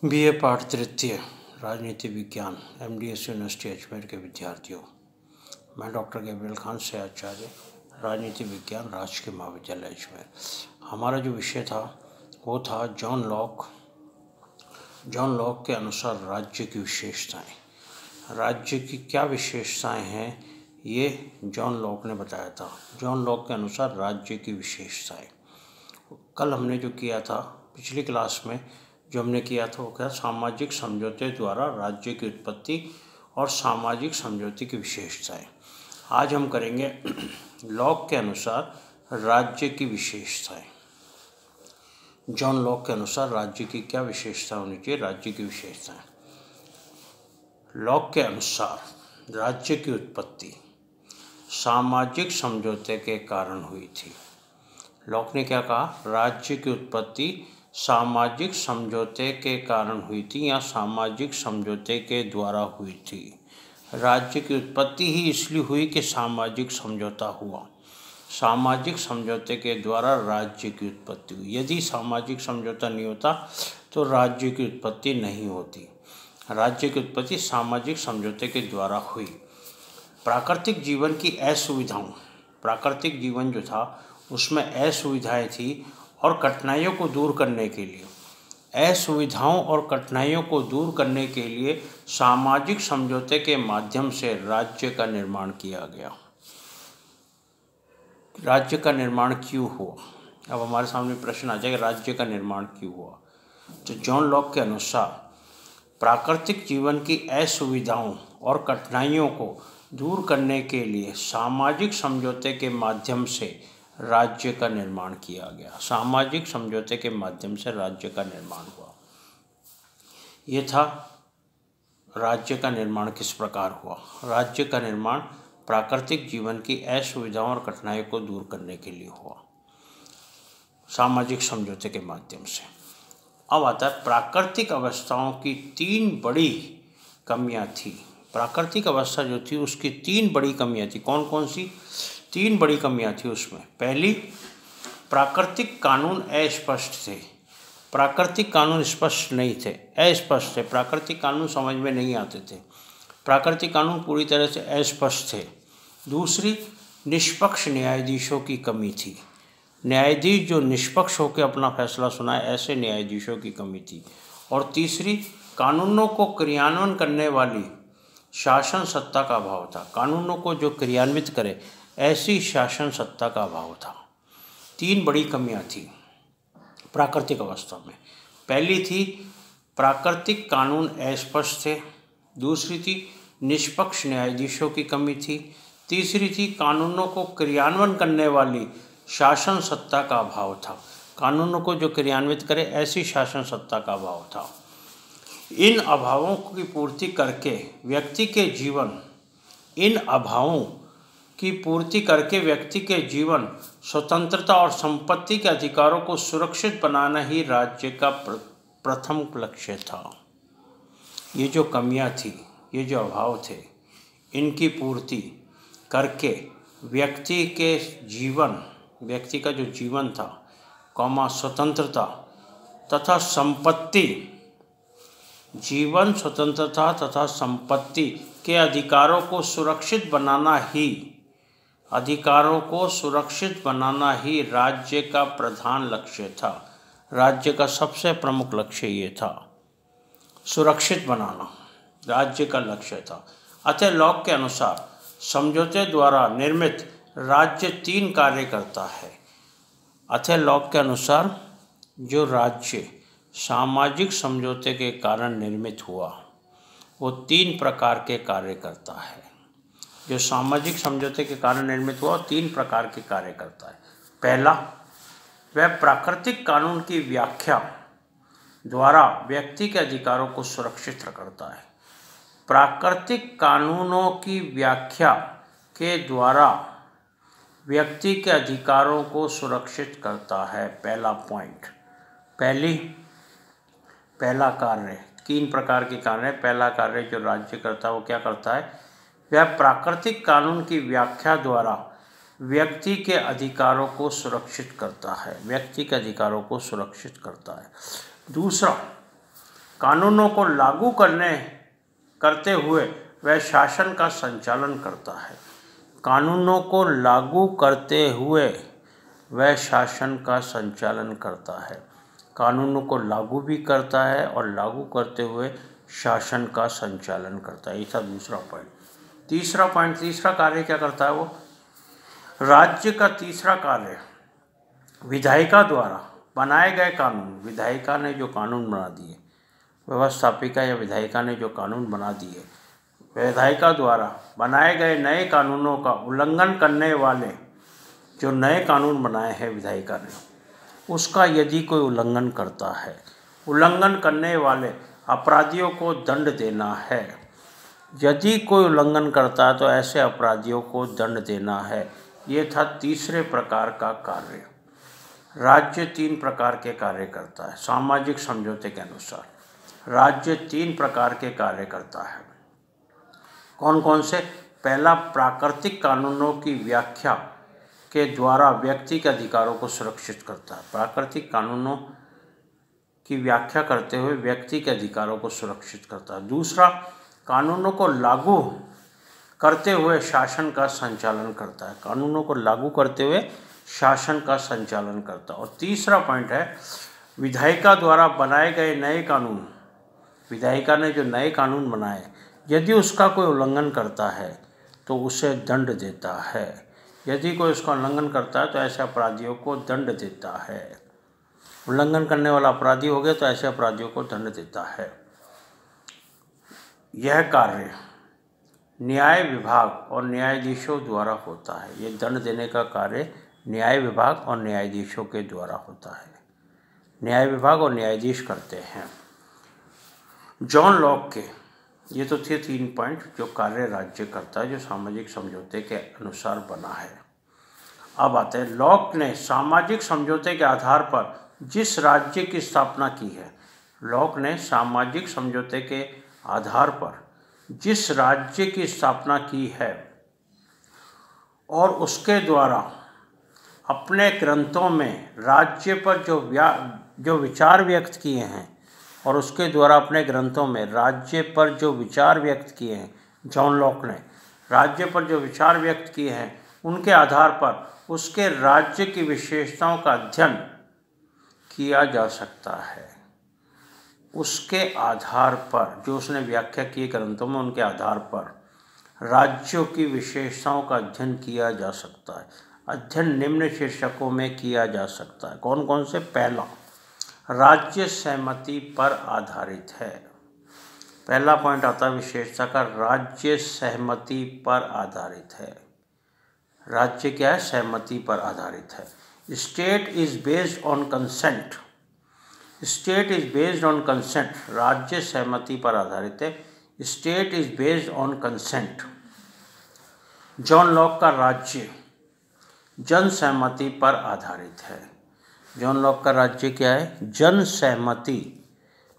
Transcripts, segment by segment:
BA पाठ तृतीय राजनीति विज्ञान एमडीएस यूनिवर्सिटी अजमेर के विद्यार्थियों, मैं डॉक्टर गैब्रियल खान से आचार्य राजनीति विज्ञान राजकीय महाविद्यालय अजमेर। हमारा जो विषय था वो था जॉन लॉक के अनुसार राज्य की विशेषताएं। राज्य की क्या विशेषताएं हैं ये जॉन लॉक ने बताया था। जॉन लॉक के अनुसार राज्य की विशेषताएं कल हमने जो किया था, पिछली क्लास में जो हमने किया था वो क्या, सामाजिक समझौते द्वारा राज्य की उत्पत्ति और सामाजिक समझौते की विशेषताएं। आज हम करेंगे लॉक के अनुसार राज्य की विशेषताएं। जॉन लॉक के अनुसार राज्य की क्या विशेषता होनी चाहिए, राज्य की विशेषताएं। लॉक के अनुसार राज्य की उत्पत्ति सामाजिक समझौते के कारण हुई थी। लॉक ने क्या कहा, राज्य की उत्पत्ति सामाजिक समझौते के कारण हुई थी या सामाजिक समझौते के द्वारा हुई थी। राज्य की उत्पत्ति ही इसलिए हुई कि सामाजिक समझौता हुआ। सामाजिक समझौते के द्वारा राज्य की उत्पत्ति हुई। यदि सामाजिक समझौता नहीं होता तो राज्य की उत्पत्ति नहीं होती। राज्य की उत्पत्ति सामाजिक समझौते के द्वारा हुई। प्राकृतिक जीवन की असुविधाओं, प्राकृतिक जीवन जो था उसमें असुविधाएं थी और कठिनाइयों को दूर करने के लिए, असुविधाओं और कठिनाइयों को दूर करने के लिए सामाजिक समझौते के माध्यम से राज्य का निर्माण किया गया। राज्य का निर्माण क्यों हुआ? अब हमारे सामने प्रश्न आ जाएगा, राज्य का निर्माण क्यों हुआ? तो जॉन लॉक के अनुसार प्राकृतिक जीवन की असुविधाओं और कठिनाइयों को दूर करने के लिए सामाजिक समझौते के माध्यम से राज्य का निर्माण किया गया। सामाजिक समझौते के माध्यम से राज्य का निर्माण हुआ। ये था राज्य का निर्माण किस प्रकार हुआ। राज्य का निर्माण प्राकृतिक जीवन की असुविधाओं और कठिनाइयों को दूर करने के लिए हुआ, सामाजिक समझौते के माध्यम से। अब आता है प्राकृतिक अवस्थाओं की तीन बड़ी कमियां थी। प्राकृतिक अवस्था जो थी उसकी तीन बड़ी कमियां थी। कौन कौन सी तीन बड़ी कमियां थी उसमें? पहली, प्राकृतिक कानून अस्पष्ट थे। प्राकृतिक कानून स्पष्ट नहीं थे, अस्पष्ट थे। प्राकृतिक कानून समझ में नहीं आते थे। प्राकृतिक कानून पूरी तरह से अस्पष्ट थे। दूसरी, निष्पक्ष न्यायाधीशों की कमी थी। न्यायाधीश जो निष्पक्ष होकर अपना फैसला सुनाए, ऐसे न्यायाधीशों की कमी थी। और तीसरी, कानूनों को क्रियान्वयन करने वाली शासन सत्ता का अभाव था। कानूनों को जो क्रियान्वित करे ऐसी शासन सत्ता का अभाव था। तीन बड़ी कमियां थी प्राकृतिक अवस्था में। पहली थी प्राकृतिक कानून अस्पष्ट थे। दूसरी थी निष्पक्ष न्यायाधीशों की कमी थी। तीसरी थी कानूनों को क्रियान्वयन करने वाली शासन सत्ता का अभाव था। कानूनों को जो क्रियान्वित करे ऐसी शासन सत्ता का अभाव था। इन अभावों की पूर्ति करके व्यक्ति के जीवन स्वतंत्रता और संपत्ति के अधिकारों को सुरक्षित बनाना ही राज्य का प्रथम लक्ष्य था। ये जो कमियां थी, ये जो अभाव थे, इनकी पूर्ति करके व्यक्ति का जो जीवन था, स्वतंत्रता तथा संपत्ति, जीवन स्वतंत्रता तथा संपत्ति के अधिकारों को सुरक्षित बनाना ही राज्य का प्रधान लक्ष्य था। राज्य का सबसे प्रमुख लक्ष्य ये था, सुरक्षित बनाना राज्य का लक्ष्य था। अतः लॉक के अनुसार समझौते द्वारा निर्मित राज्य तीन कार्य करता है। अतः लॉक के अनुसार जो राज्य सामाजिक समझौते के कारण निर्मित हुआ वो तीन प्रकार के कार्य करता है। जो सामाजिक समझौते के कारण निर्मित हुआ तीन प्रकार के कार्य करता है। पहला, वह प्राकृतिक कानून की व्याख्या द्वारा व्यक्ति के अधिकारों को सुरक्षित करता है। प्राकृतिक कानूनों की व्याख्या के द्वारा व्यक्ति के अधिकारों को सुरक्षित करता है। पहला पॉइंट, पहला कार्य। तीन प्रकार के कार्य। पहला कार्य जो राज्य करता है वो क्या करता है? वह प्राकृतिक कानून की व्याख्या द्वारा व्यक्ति के अधिकारों को सुरक्षित करता है। दूसरा, कानूनों को लागू करते हुए वह शासन का संचालन करता है। कानूनों को लागू करते हुए वह शासन का संचालन करता है। कानूनों को लागू भी करता है और लागू करते हुए शासन का संचालन करता है। ये था दूसरा पॉइंट। तीसरा कार्य क्या करता है वो? राज्य का तीसरा कार्य विधायिका द्वारा बनाए गए कानून, विधायिका ने जो कानून बना दिए, व्यवस्थापिका या विधायिका ने जो कानून बना दिए, विधायिका द्वारा बनाए गए नए कानूनों का उल्लंघन करने वाले जो नए कानून बनाए हैं विधायिका ने, उसका यदि कोई उल्लंघन करता है, उल्लंघन करने वाले अपराधियों को दंड देना है। यदि कोई उल्लंघन करता है तो ऐसे अपराधियों को दंड देना है। ये था तीसरे प्रकार का कार्य। राज्य 3 प्रकार के कार्य करता है। सामाजिक समझौते के अनुसार राज्य 3 प्रकार के कार्य करता है। कौन कौन से? पहला, प्राकृतिक कानूनों की व्याख्या के द्वारा व्यक्ति के अधिकारों को सुरक्षित करता है। प्राकृतिक कानूनों की व्याख्या करते हुए व्यक्ति के अधिकारों को सुरक्षित करता है। दूसरा, कानूनों को लागू करते हुए शासन का संचालन करता है। कानूनों को लागू करते हुए शासन का संचालन करता है। और तीसरा पॉइंट है, विधायिका द्वारा बनाए गए नए कानून, विधायिका ने जो नए कानून बनाए, यदि उसका कोई उल्लंघन करता है तो उसे दंड देता है। यदि कोई उसका उल्लंघन करता है तो ऐसे अपराधियों को दंड देता है। उल्लंघन करने वाला अपराधी हो गया तो ऐसे अपराधियों को दंड देता है। यह कार्य न्याय विभाग और न्यायाधीशों द्वारा होता है। ये दंड देने का कार्य न्याय विभाग और न्यायाधीशों के द्वारा होता है। न्याय विभाग और न्यायाधीश करते हैं। जॉन लॉक के ये तो थे 3 पॉइंट जो कार्य राज्य करता है, जो सामाजिक समझौते के अनुसार बना है। अब आते हैं, लॉक ने सामाजिक समझौते के आधार पर जिस राज्य की स्थापना की है, लॉक ने सामाजिक समझौते के आधार पर जिस राज्य की स्थापना की है और उसके द्वारा अपने ग्रंथों में राज्य पर जो विचार व्यक्त किए हैं, और उसके द्वारा अपने ग्रंथों में राज्य पर जो विचार व्यक्त किए हैं, जॉन लॉक ने राज्य पर जो विचार व्यक्त किए हैं, उनके आधार पर उसके राज्य की विशेषताओं का अध्ययन किया जा सकता है। उसके आधार पर जो उसने व्याख्या की ग्रंथों में, उनके आधार पर राज्यों की विशेषताओं का अध्ययन किया जा सकता है। अध्ययन निम्न शीर्षकों में किया जा सकता है। कौन कौन से? पहला, राज्य सहमति पर आधारित है। पहला पॉइंट आता है विशेषता का, राज्य सहमति पर आधारित है। राज्य क्या है? सहमति पर आधारित है। State is based on consent. State is based on consent. राज्य सहमति पर आधारित है। State is based on consent. John Locke का राज्य जन सहमति पर आधारित है। जॉन लॉक का राज्य क्या है? जन सहमति,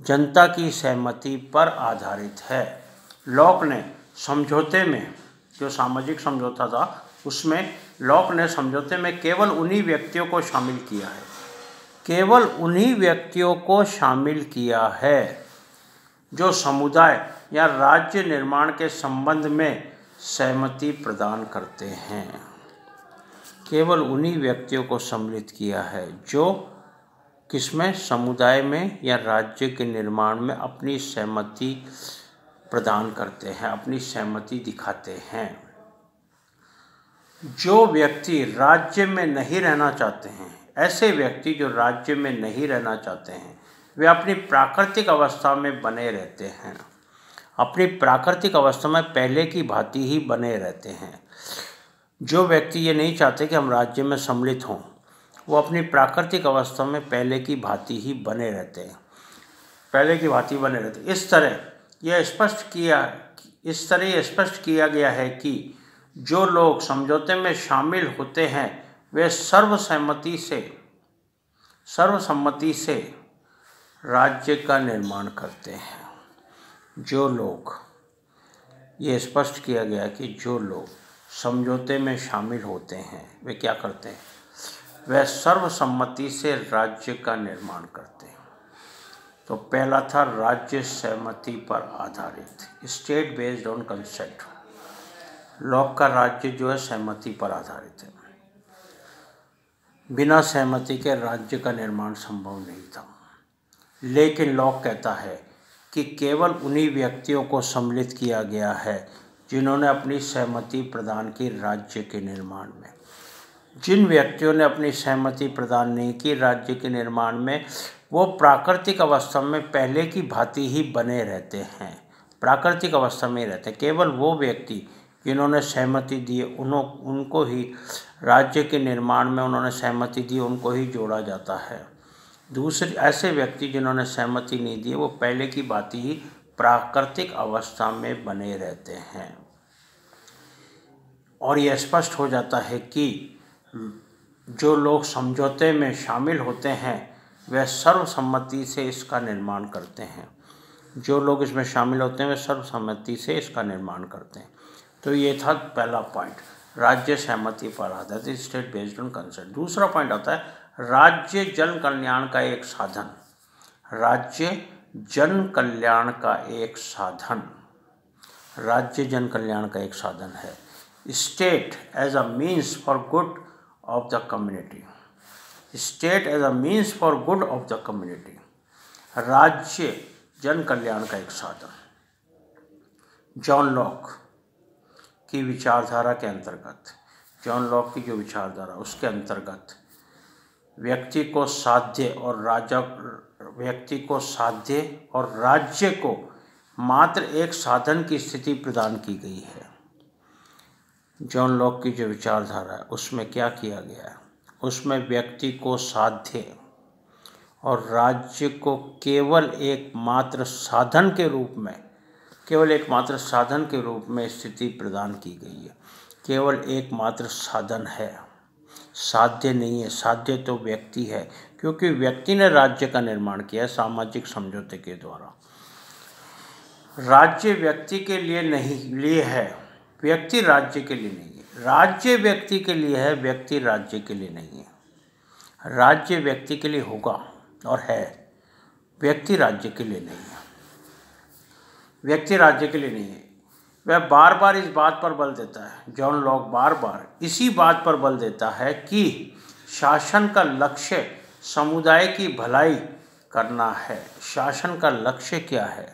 जनता की सहमति पर आधारित है। लॉक ने समझौते में, जो सामाजिक समझौता था उसमें लॉक ने समझौते में केवल उन्हीं व्यक्तियों को शामिल किया है, केवल उन्हीं व्यक्तियों को शामिल किया है जो समुदाय या राज्य निर्माण के संबंध में सहमति प्रदान करते हैं। केवल उन्हीं व्यक्तियों को सम्मिलित किया है जो किसमें? समुदाय में या राज्य के निर्माण में अपनी सहमति प्रदान करते हैं, अपनी सहमति दिखाते हैं। जो व्यक्ति राज्य में नहीं रहना चाहते हैं, ऐसे व्यक्ति जो राज्य में नहीं रहना चाहते हैं, वे अपनी प्राकृतिक अवस्था में बने रहते हैं। अपनी प्राकृतिक अवस्था में पहले की भांति ही बने रहते हैं। जो व्यक्ति ये नहीं चाहते कि हम राज्य में सम्मिलित हों, वो अपनी प्राकृतिक अवस्था में पहले की भांति ही बने रहते हैं, पहले की भांति बने रहते हैं। इस तरह यह स्पष्ट किया गया है कि जो लोग समझौते में शामिल होते हैं वे सर्वसम्मति से राज्य का निर्माण करते हैं। जो लोग, ये स्पष्ट किया गया कि जो लोग समझौते में शामिल होते हैं वे क्या करते हैं? वह सर्वसम्मति से राज्य का निर्माण करते हैं। तो पहला था राज्य सहमति पर आधारित, state based on consent. Lock का राज्य जो है सहमति पर आधारित है। बिना सहमति के राज्य का निर्माण संभव नहीं था। लेकिन लॉक कहता है कि केवल उन्हीं व्यक्तियों को सम्मिलित किया गया है जिन्होंने अपनी सहमति प्रदान की राज्य के निर्माण में। जिन व्यक्तियों ने अपनी सहमति प्रदान नहीं की राज्य के निर्माण में, वो प्राकृतिक अवस्था में पहले की भांति ही बने रहते हैं, प्राकृतिक अवस्था में ही रहते हैं। केवल वो व्यक्ति जिन्होंने सहमति दी उनको ही राज्य के निर्माण में उन्होंने सहमति दी, उनको ही जोड़ा जाता है। दूसरे ऐसे व्यक्ति जिन्होंने सहमति नहीं दी वो पहले की भांति ही प्राकृतिक अवस्था में बने रहते हैं। और यह स्पष्ट हो जाता है कि जो लोग समझौते में शामिल होते हैं वह सर्वसम्मति से इसका निर्माण करते हैं। जो लोग इसमें शामिल होते हैं वे सर्वसम्मति से इसका निर्माण करते हैं। तो ये था पहला पॉइंट, राज्य सहमति पर आधारित, स्टेट बेस्ड ऑन कंसेंट। दूसरा पॉइंट आता है राज्य जन कल्याण का एक साधन। राज्य जन कल्याण का एक साधन, राज्य जन कल्याण का एक साधन है। State as a means for good of the community, state as a means for good of the community, राज्य जन कल्याण का एक साधन। जॉन लॉक की विचारधारा के अंतर्गत, जॉन लॉक की जो विचारधारा उसके अंतर्गत व्यक्ति को साध्य और राज्य को मात्र एक साधन की स्थिति प्रदान की गई है। जॉन लॉक की जो विचारधारा है उसमें क्या किया गया है, उसमें व्यक्ति को साध्य और राज्य को केवल एकमात्र साधन के रूप में, केवल एकमात्र साधन के रूप में स्थिति प्रदान की गई है। केवल एकमात्र साधन है, साध्य नहीं है। साध्य तो व्यक्ति है, क्योंकि व्यक्ति ने राज्य का निर्माण किया है सामाजिक समझौते के द्वारा। राज्य व्यक्ति के लिए लिए है, व्यक्ति राज्य के लिए नहीं है। राज्य व्यक्ति के लिए है, व्यक्ति राज्य के लिए नहीं है। राज्य व्यक्ति के लिए होगा और है, व्यक्ति राज्य के लिए नहीं है। व्यक्ति राज्य के लिए नहीं है। वह बार बार इस बात पर बल देता है, जॉन लॉक बार बार इसी बात पर बल देता है कि शासन का लक्ष्य समुदाय की भलाई करना है। शासन का लक्ष्य क्या है?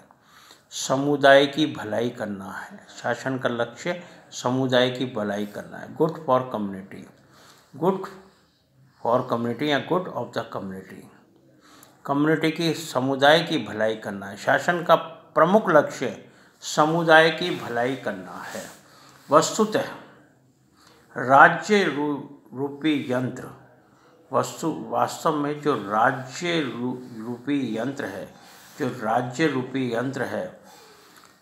समुदाय की भलाई करना है। शासन का लक्ष्य समुदाय की भलाई करना है। Good for community, good for community या good of the community, community की, समुदाय की भलाई करना है। शासन का प्रमुख लक्ष्य समुदाय की भलाई करना है। वस्तुतः राज्य रूपी यंत्र, वास्तव में जो राज्य रूपी यंत्र है, जो राज्य रूपी यंत्र है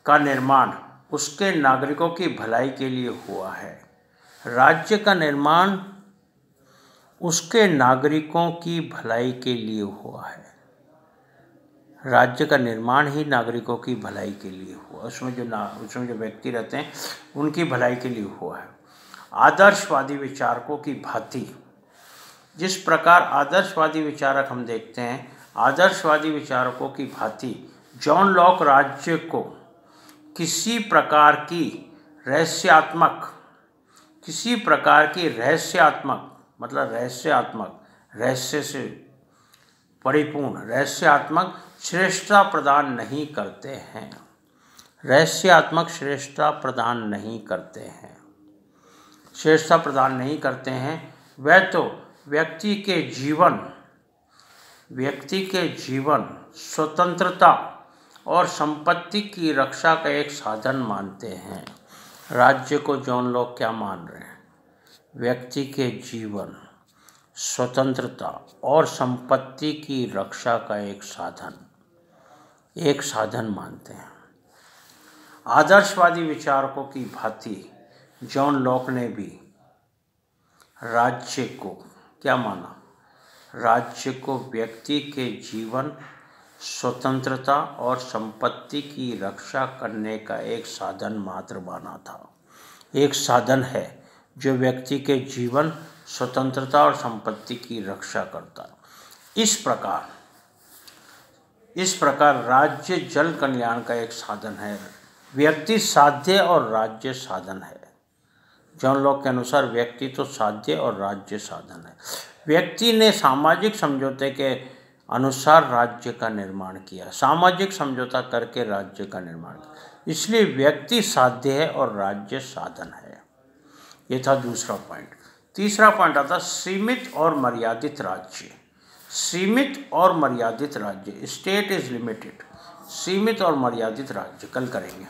का निर्माण उसके नागरिकों की भलाई के लिए हुआ है। राज्य का निर्माण उसके नागरिकों की भलाई के लिए हुआ है। राज्य का निर्माण ही नागरिकों की भलाई के लिए हुआ, उसमें जो व्यक्ति रहते हैं उनकी भलाई के लिए हुआ है। आदर्शवादी विचारकों की भांति, जिस प्रकार आदर्शवादी विचारक हम देखते हैं, आदर्शवादी विचारकों की भांति जॉन लॉक राज्य को किसी प्रकार की रहस्यात्मक मतलब रहस्य से परिपूर्ण रहस्यात्मक श्रेष्ठता प्रदान नहीं करते हैं। रहस्यात्मक श्रेष्ठता प्रदान नहीं करते हैं, श्रेष्ठता प्रदान नहीं करते हैं। वह तो व्यक्ति के जीवन, स्वतंत्रता और संपत्ति की रक्षा का एक साधन मानते हैं। राज्य को जॉन लॉक क्या मान रहे हैं? व्यक्ति के जीवन, स्वतंत्रता और संपत्ति की रक्षा का एक साधन मानते हैं। आदर्शवादी विचारकों की भांति जॉन लॉक ने भी राज्य को क्या माना? राज्य को व्यक्ति के जीवन, स्वतंत्रता और संपत्ति की रक्षा करने का एक साधन मात्र माना था। एक साधन है जो व्यक्ति के जीवन, स्वतंत्रता और संपत्ति की रक्षा करता है। इस प्रकार इस प्रकार राज्य जल कल्याण का एक साधन है। व्यक्ति साध्य और राज्य साधन है। जॉन लॉक के अनुसार व्यक्ति तो साध्य और राज्य साधन है। व्यक्ति ने सामाजिक समझौते के अनुसार राज्य का निर्माण किया, सामाजिक समझौता करके राज्य का निर्माण किया, इसलिए व्यक्ति साध्य है और राज्य साधन है। ये था दूसरा पॉइंट। तीसरा पॉइंट आता सीमित और मर्यादित राज्य। सीमित और मर्यादित राज्य, स्टेट इज लिमिटेड। सीमित और मर्यादित राज्य कल करेंगे।